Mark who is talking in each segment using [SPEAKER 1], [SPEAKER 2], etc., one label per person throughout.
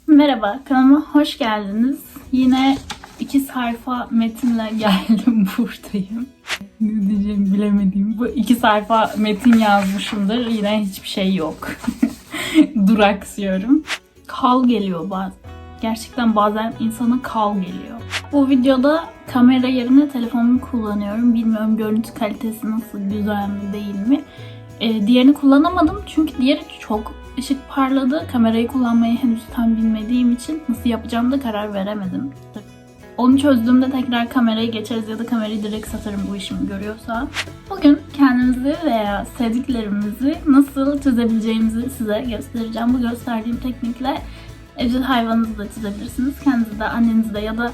[SPEAKER 1] Merhaba, kanalıma hoş geldiniz. Yine 2 sayfa metinle geldim, buradayım. Ne diyeceğimi bilemediğim bu 2 sayfa metin yazmışımdır. Yine hiçbir şey yok. Duraksıyorum. Kal geliyor bazen. Gerçekten bazen insana kal geliyor. Bu videoda kamera yerine telefonumu kullanıyorum. Bilmiyorum görüntü kalitesi nasıl, güzel mi değil mi. Diğerini kullanamadım çünkü diğeri çok ışık parladı. Kamerayı kullanmayı henüz tam bilmediğim için nasıl yapacağımı da karar veremedim. Onu çözdüğümde tekrar kamerayı geçeriz ya da kamerayı direkt satarım bu işimi görüyorsa. Bugün kendimizi veya sevdiklerimizi nasıl çizebileceğimizi size göstereceğim. Bu gösterdiğim teknikle evcil hayvanınızı da çizebilirsiniz. Kendinizi de, annenizi de ya da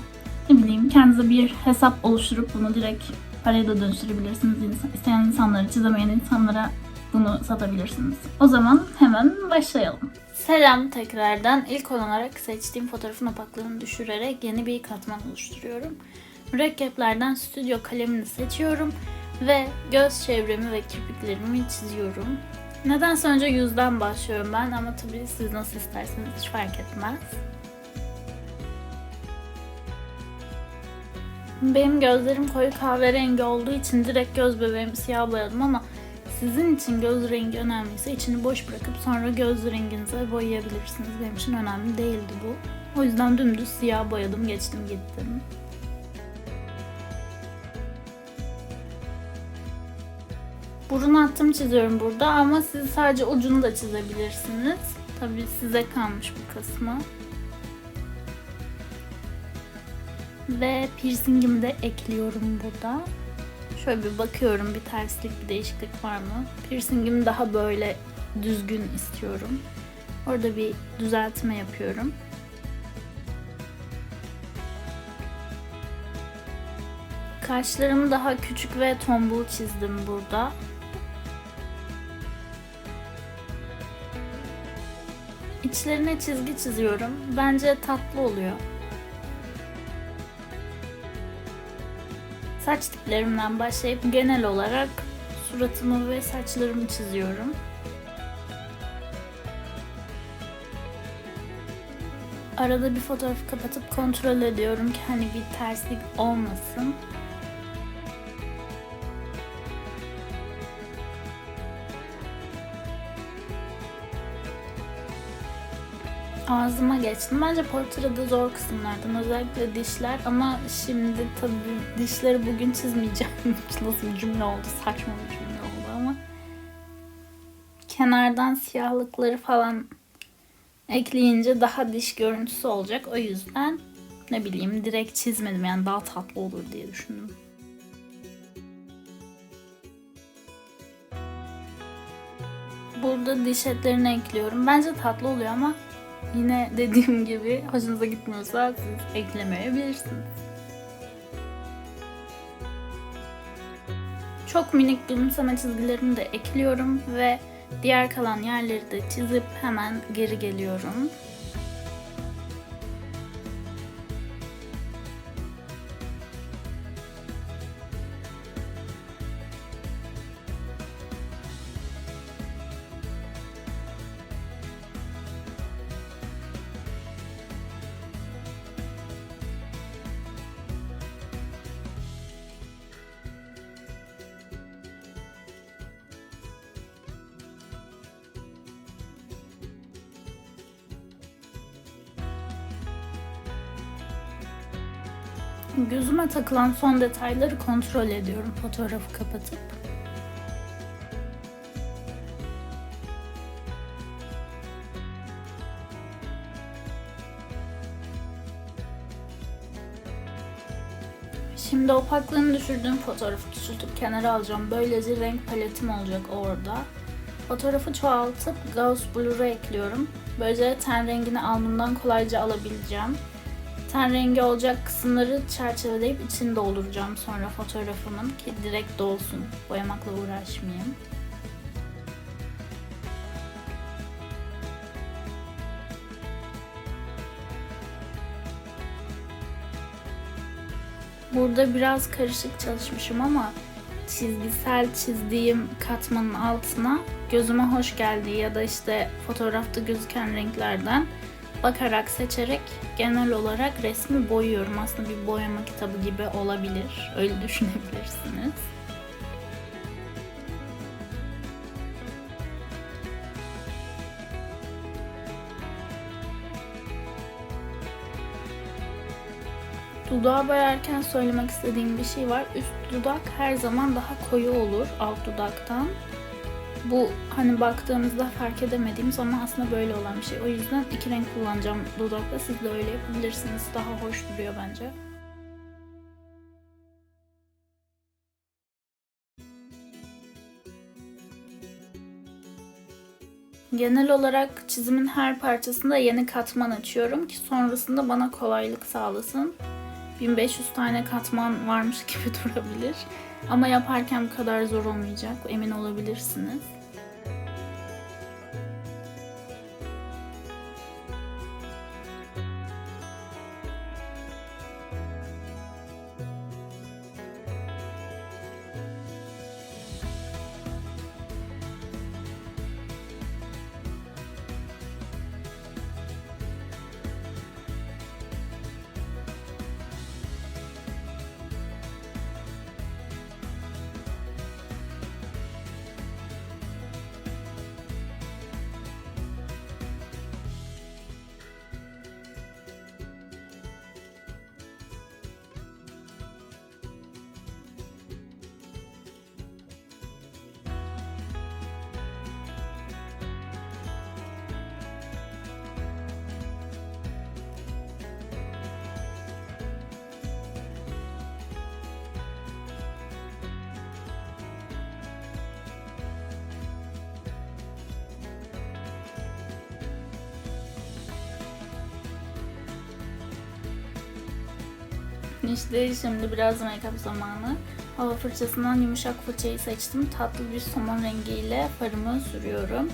[SPEAKER 1] ne bileyim kendinize bir hesap oluşturup bunu direkt paraya da dönüştürebilirsiniz. İsteyen insanlara, çizemeyen insanlara bunu satabilirsiniz. O zaman hemen başlayalım. Selam tekrardan. İlk olarak seçtiğim fotoğrafın opaklığını düşürerek yeni bir katman oluşturuyorum. Mürekkeplerden stüdyo kalemini seçiyorum ve göz çevremi ve kirpiklerimi çiziyorum. Nedense önce yüzden başlıyorum ben ama tabii siz nasıl isterseniz hiç fark etmez. Benim gözlerim koyu kahverengi olduğu için direkt göz bebeğimi siyah boyadım ama sizin için göz rengi önemliyse içini boş bırakıp sonra göz renginize boyayabilirsiniz. Benim için önemli değildi bu. O yüzden dümdüz siyah boyadım, geçtim gittim. Burun hattımı çiziyorum burada ama siz sadece ucunu da çizebilirsiniz. Tabii size kalmış bu kısmı. Ve piercingimi de ekliyorum burada. Şöyle bir bakıyorum, bir terslik, bir değişiklik var mı? Piercingimi daha böyle düzgün istiyorum. Orada bir düzeltme yapıyorum. Kaşlarımı daha küçük ve tombul çizdim burada. İçlerine çizgi çiziyorum. Bence tatlı oluyor. Saç tiplerimden başlayıp genel olarak suratımı ve saçlarımı çiziyorum. Arada bir fotoğrafı kapatıp kontrol ediyorum ki hani bir terslik olmasın. Ağzıma geçtim. Bence portrede zor kısımlardan, özellikle dişler ama şimdi tabii dişleri bugün çizmeyeceğim. Nasıl bir cümle oldu, saçma bir cümle oldu ama kenardan siyahlıkları falan ekleyince daha diş görüntüsü olacak. O yüzden ne bileyim direkt çizmedim, yani daha tatlı olur diye düşündüm. Burada diş etlerini ekliyorum. Bence tatlı oluyor ama yine dediğim gibi hoşunuza gitmiyorsa siz eklemeyebilirsiniz. Çok minik gülümseme çizgilerimi de ekliyorum ve diğer kalan yerleri de çizip hemen geri geliyorum. Gözüme takılan son detayları kontrol ediyorum fotoğrafı kapatıp. Şimdi opaklığını düşürdüğüm fotoğrafı küçültüp kenara alacağım. Böylece renk paletim olacak orada. Fotoğrafı çoğaltıp Gauss Blur'u ekliyorum. Böylece ten rengini alnımdan kolayca alabileceğim. Ten rengi olacak kısımları çerçeveleyip içini dolduracağım sonra fotoğrafımın ki direkt dolsun. Boyamakla uğraşmayayım. Burada biraz karışık çalışmışım ama çizgisel çizdiğim katmanın altına gözüme hoş geldiği ya da işte fotoğrafta gözüken renklerden bakarak, seçerek genel olarak resmi boyuyorum. Aslında bir boyama kitabı gibi olabilir. Öyle düşünebilirsiniz. Dudağı boyarken söylemek istediğim bir şey var. Üst dudak her zaman daha koyu olur alt dudaktan. Bu hani baktığımızda fark edemediğimiz ama aslında böyle olan bir şey. O yüzden iki renk kullanacağım dudakta. Siz de öyle yapabilirsiniz. Daha hoş duruyor bence. Genel olarak çizimin her parçasında yeni katman açıyorum ki sonrasında bana kolaylık sağlasın. 1500 tane katman varmış gibi durabilir. Ama yaparken bu kadar zor olmayacak, emin olabilirsiniz. İşte şimdi biraz make-up zamanı. Hava fırçasından yumuşak fırçayı seçtim. Tatlı bir somon rengiyle farımı sürüyorum.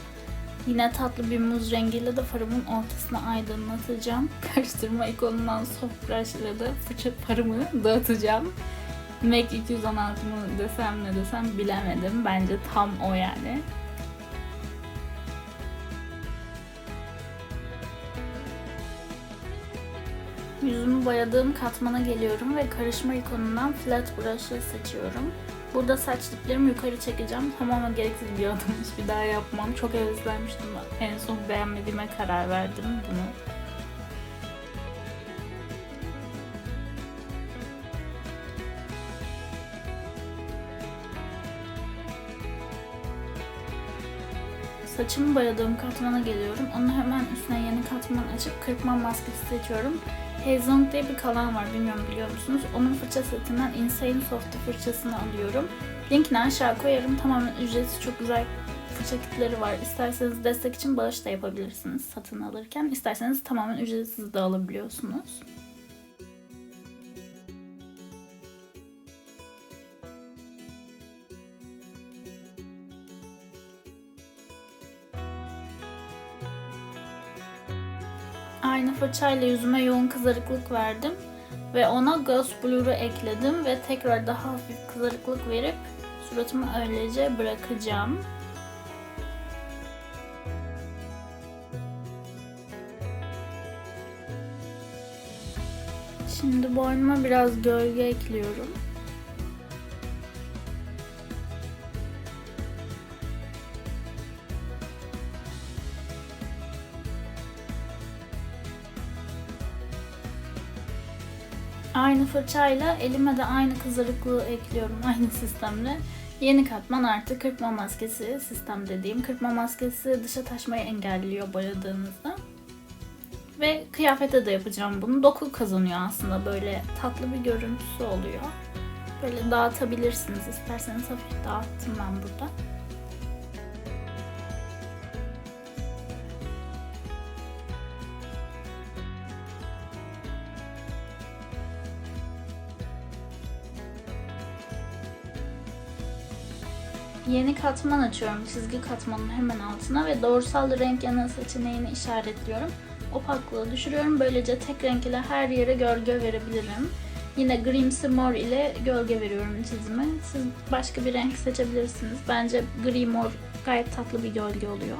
[SPEAKER 1] Yine tatlı bir muz rengiyle de farımın ortasına aydınlatacağım. Karıştırma ikonundan soft brush ile de farımı dağıtacağım. MAC 216 mı desem ne desem bilemedim. Bence tam o yani. Yüzümü boyadığım katmana geliyorum ve karışma ikonundan flat brush'ı seçiyorum. Burada saç diplerimi yukarı çekeceğim. Tamamen gereksiz bir adımmış. Bir daha yapmam. Çok heveslenmiştim. En son beğenmediğime karar verdim bunu. Saçımı boyadığım katmana geliyorum. Onun hemen üstüne yeni katman açıp kırpma maskesi seçiyorum. Hazelong diye bir kalan var, bilmiyorum biliyor musunuz? Onun fırça setinden Insane Soft fırçasını alıyorum. Linkini aşağı koyarım. Tamamen ücretsiz, çok güzel fırça kitleri var. İsterseniz destek için bağış da yapabilirsiniz satın alırken. İsterseniz tamamen ücretsiz de alabiliyorsunuz. Aynı fırçayla yüzüme yoğun kızarıklık verdim ve ona Ghost Blur'u ekledim ve tekrar daha hafif kızarıklık verip suratımı öylece bırakacağım. Şimdi boynuma biraz gölge ekliyorum. Aynı fırçayla elime de aynı kızarıklığı ekliyorum aynı sistemle. Yeni katman artı kırpma maskesi sistem dediğim. Kırpma maskesi dışa taşmayı engelliyor boyadığınızda. Ve kıyafete de yapacağım bunu. Doku kazanıyor aslında, böyle tatlı bir görüntüsü oluyor. Böyle dağıtabilirsiniz isterseniz, hafif dağıttım ben burada. Yeni katman açıyorum çizgi katmanın hemen altına ve doğrusal renk yana seçeneğini işaretliyorum. Opaklığı düşürüyorum. Böylece tek renk ile her yere gölge verebilirim. Yine Grimsy Mor ile gölge veriyorum çizime. Siz başka bir renk seçebilirsiniz. Bence gri mor gayet tatlı bir gölge oluyor.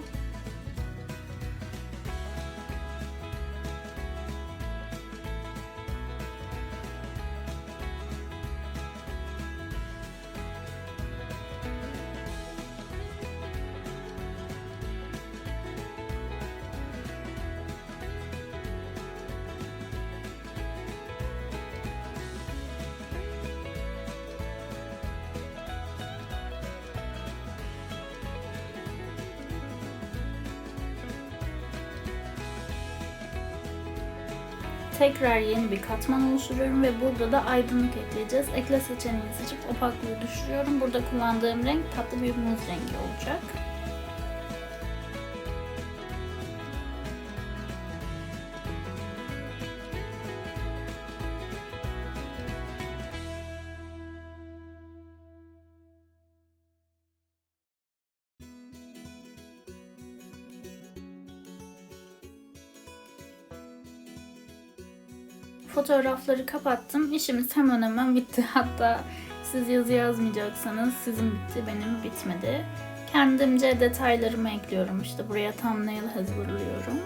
[SPEAKER 1] Tekrar yeni bir katman oluşturuyorum ve burada da aydınlık ekleyeceğiz. Ekle seçeneğini seçip opaklığı düşürüyorum. Burada kullandığım renk tatlı bir muz rengi olacak. Fotoğrafları kapattım. İşimiz hemen hemen bitti. Hatta siz yazı yazmayacaksanız sizin bitti, benim bitmedi. Kendimce detaylarımı ekliyorum. İşte buraya thumbnail hazırlıyorum.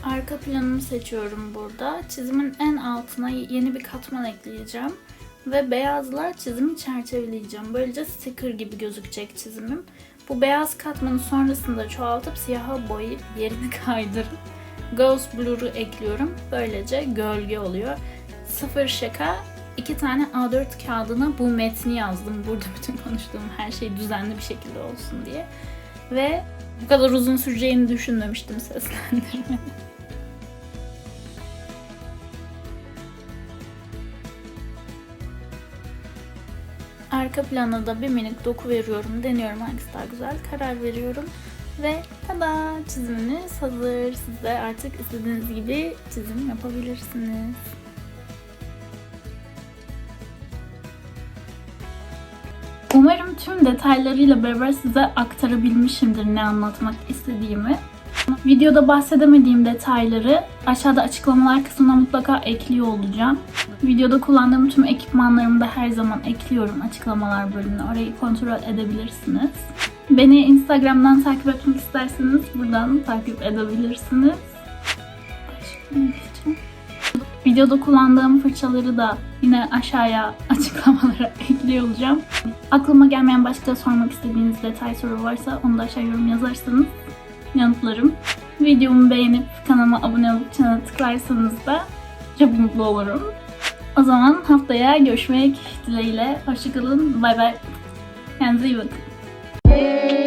[SPEAKER 1] Arka planımı seçiyorum burada. Çizimin en altına yeni bir katman ekleyeceğim. Ve beyazla çizimi çerçeveleyeceğim. Böylece sticker gibi gözükecek çizimim. Bu beyaz katmanı sonrasında çoğaltıp siyaha boyayıp yerini kaydırıp Ghost Blur'u ekliyorum. Böylece gölge oluyor. Sıfır şaka. 2 tane A4 kağıdına bu metni yazdım. Burada bütün konuştuğum her şey düzenli bir şekilde olsun diye. Ve bu kadar uzun süreceğini düşünmemiştim seslendirmenin. Arka plana da bir minik doku veriyorum. Deniyorum hangisi daha güzel. Karar veriyorum. Ve tada! Çiziminiz hazır. Siz de artık istediğiniz gibi çizim yapabilirsiniz. Umarım tüm detaylarıyla beraber size aktarabilmişimdir ne anlatmak istediğimi. Videoda bahsedemediğim detayları aşağıda açıklamalar kısmına mutlaka ekliyor olacağım. Videoda kullandığım tüm ekipmanlarımı da her zaman ekliyorum açıklamalar bölümüne. Orayı kontrol edebilirsiniz. Beni Instagram'dan takip etmek isterseniz buradan takip edebilirsiniz. Videoda kullandığım fırçaları da yine aşağıya açıklamalara ekliyor olacağım. Aklıma gelmeyen başka sormak istediğiniz detay soru varsa onu da aşağı yorum yazarsanız yanıtlarım. Videomu beğenip kanalıma abone olup çana tıklarsanız da çok mutlu olurum. O zaman haftaya görüşmek dileğiyle. Hoşçakalın. Bay bay. Kendinize iyi bakın.